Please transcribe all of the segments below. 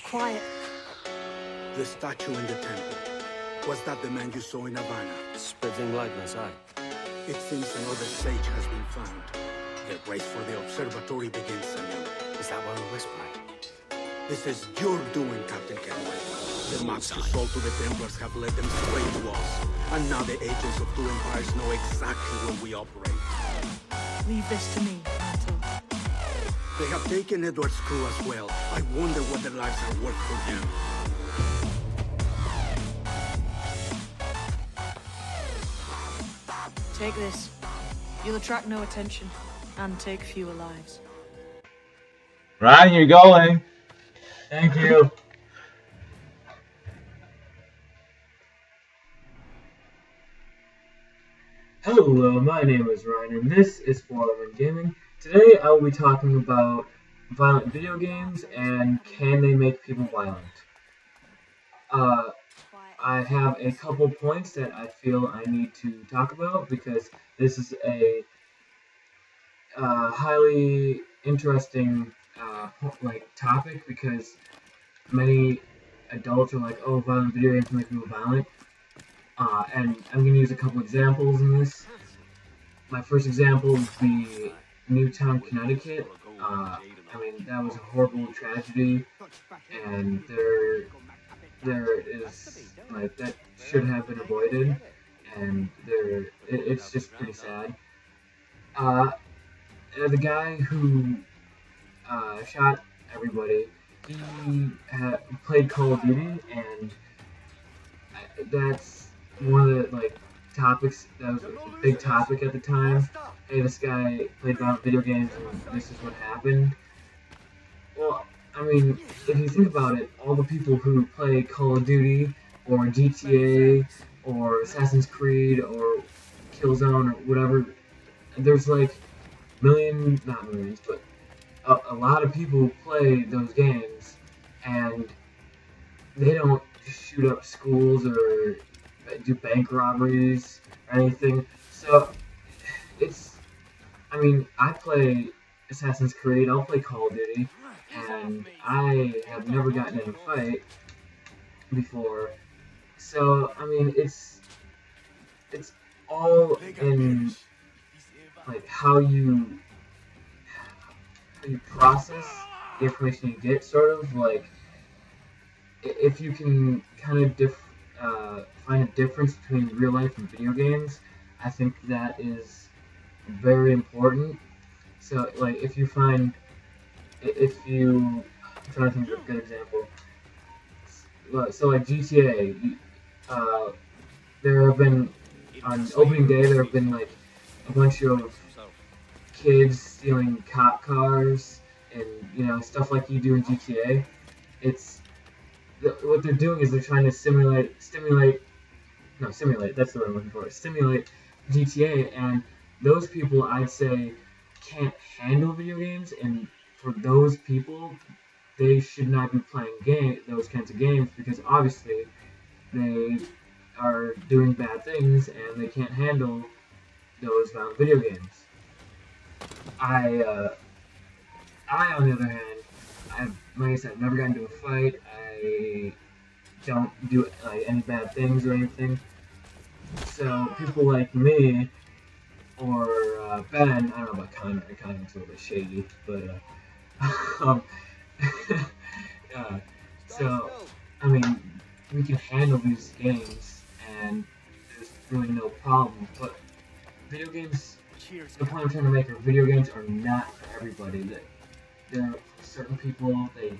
quiet. The statue in the temple. Was that the man you saw in Havana? Spreading lightness, aye. It seems another sage has been found. The race for the observatory begins anew. Is that why we're whispering? This is your doing, Captain Kenway. The maps you sold to the Templars have led them straight to us. And now the agents of two empires know exactly where we operate. Leave this to me, Mantle. They have taken Edward's crew as well. I wonder what their lives are worth for them. Take this. You'll attract no attention and take fewer lives. Ryan, you're going. Thank you. Hello, my name is Ryan, and this is Foreman Gaming. Today I will be talking about violent video games and can they make people violent. I have a couple points that I feel I need to talk about because this is a highly interesting topic because many adults are like, oh, violent video games make people violent. And I'm going to use a couple examples in this. My first example would be Newtown, Connecticut. That was a horrible tragedy, and there is, that should have been avoided, and it's just pretty sad. The guy who shot everybody, he played Call of Duty, and that's one of the topics that was a big topic at the time. Hey, this guy played violent video games and this is what happened. Well, if you think about it, all the people who play Call of Duty or GTA or Assassin's Creed or Killzone or whatever, there's not millions, but a lot of people who play those games, and they don't shoot up schools or do bank robberies or anything. So I play Assassin's Creed, I'll play Call of Duty, and I have never gotten in a fight before. So it's all in how you process the information you get, sort of if you can kind of find a difference between real life and video games. I think that is very important. So I'm trying to think of a good example. So GTA, there have been, on opening day, there have been a bunch of kids stealing cop cars and stuff like you do in GTA. What they're doing is they're trying to simulate GTA, and those people, I'd say, can't handle video games, and for those people, they should not be playing those kinds of games, because obviously they are doing bad things and they can't handle those violent video games. I on the other hand, like I said, I've never gotten into a fight. I don't do any bad things or anything. So people like me or Ben, I don't know about Connor. Connor's a little bit shady, but we can handle these games, and there's really no problem. But video games, the point I'm trying to make are video games are not for everybody. That there are certain people, they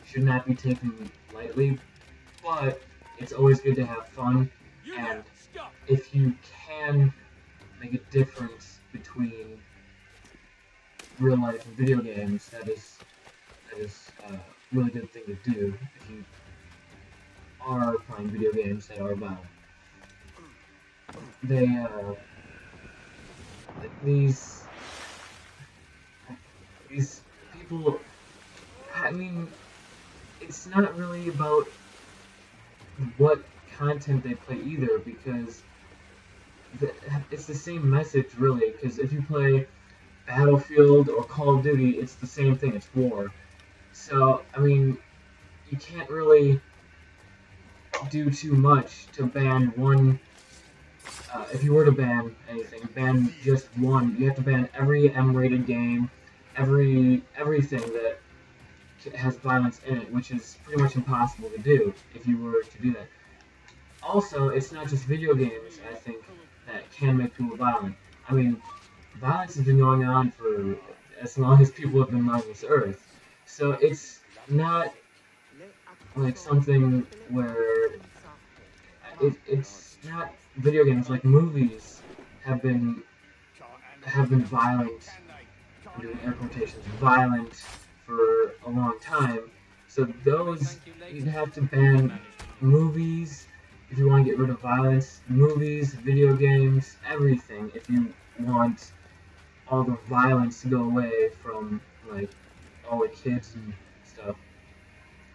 should not be taken lightly, but it's always good to have fun, and if you can make a difference between real life and video games, that is a really good thing to do if you are playing video games that are violent. These people, it's not really about what content they play either, because it's the same message, really, because if you play Battlefield or Call of Duty, it's the same thing, it's war. So, you can't really do too much to ban one. If you were to ban anything, ban just one. You have to ban every M-rated game, everything that has violence in it, which is pretty much impossible to do if you were to do that. Also, it's not just video games, I think, that can make people violent. I mean, violence has been going on for as long as people have been on this earth. So it's not like something where it's not video games, like movies have been violent, I'm doing air quotations, violent for a long time. So those, you'd have to ban movies if you want to get rid of violence, movies, video games, everything, if you want all the violence to go away from, like, all the kids and stuff.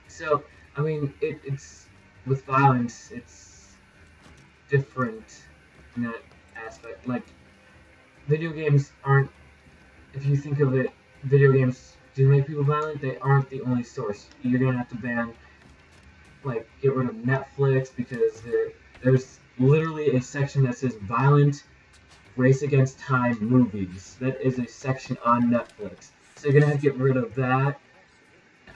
So, I mean, it's, with violence, it's different in that aspect. Like, video games aren't, if you think of it, video games do make people violent, they aren't the only source. You're gonna have to ban, like, get rid of Netflix, because there's literally a section that says violent race against time movies. That is a section on Netflix. So you're gonna have to get rid of that.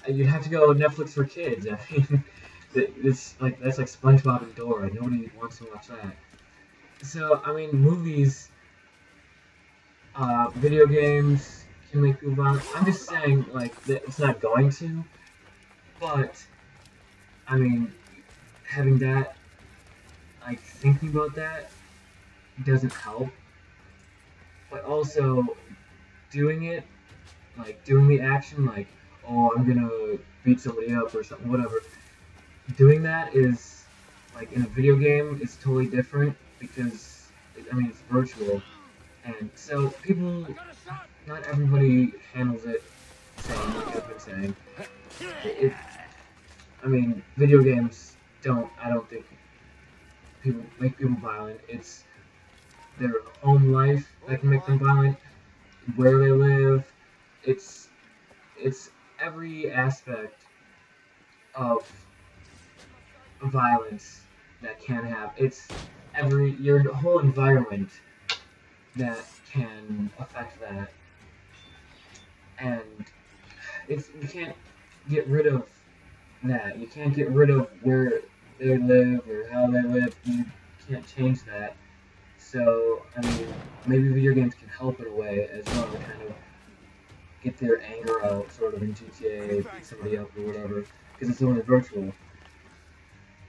You'd have to go Netflix for kids. I mean, that's like SpongeBob and Dora. Nobody wants to watch that. So, I mean, movies, video games can make people violent. I'm just saying, like, that it's not going to, but, I mean, having that, like, thinking about that doesn't help. But also, doing it, like, doing the action, like, oh, I'm gonna beat somebody up or something, whatever. Doing that is, like, in a video game, is totally different, because, I mean, it's virtual. And so, people, not everybody handles it the same, like I've been saying. I mean, video games I don't think make people violent. It's their home life that can make them violent, where they live. It's every aspect of violence that can have. It's your whole environment that can affect that. And you can't get rid of that. You can't get rid of where they live or how they live. You can't change that. So, I mean, maybe video games can help in a way as well, to kind of get their anger out, sort of, in GTA, beat somebody up or whatever, because it's only virtual.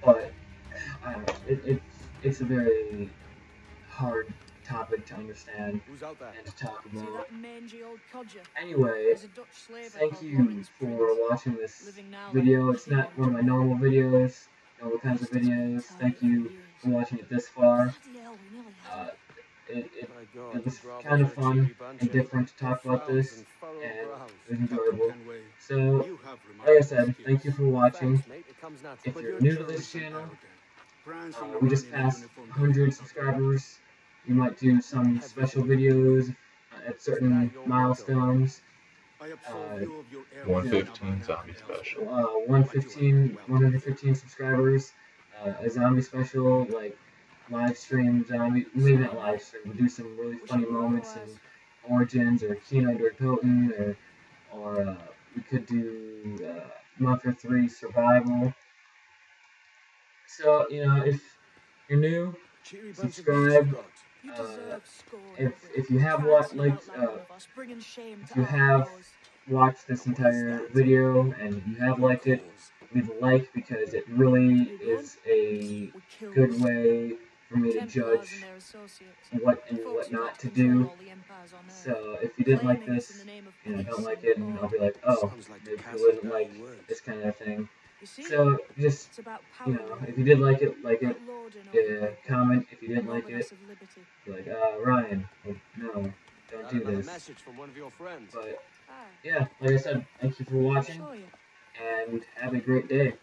But, I don't know, it's a very hard topic to understand and to talk about. Anyway, thank you for watching this video. It's not one of my normal videos, normal kinds of videos. Thank you for watching it this far. It was kind of fun and different to talk about this, and it was enjoyable. So, like I said, thank you for watching. If you're new to this channel, we just passed 100 subscribers. We might do some special videos at certain milestones. 115 zombie special. 115 subscribers. A zombie special, like live stream zombie. Maybe not live stream. We'll do some really funny moments in Origins or Kino or Toten, or we could do Mafia 3 Survival. So, you know, if you're new, subscribe. If you have watched this entire video and you have liked it, leave a like, because it really is a good way for me to judge what and what not to do. So if you didn't like this, you know, don't like it, and I'll be like, oh, maybe you wouldn't like this kind of thing. So just, you know, if you did like it, yeah, comment. If you didn't like it, be like, Ryan, no, don't do this. But yeah, like I said, thank you for watching, and have a great day.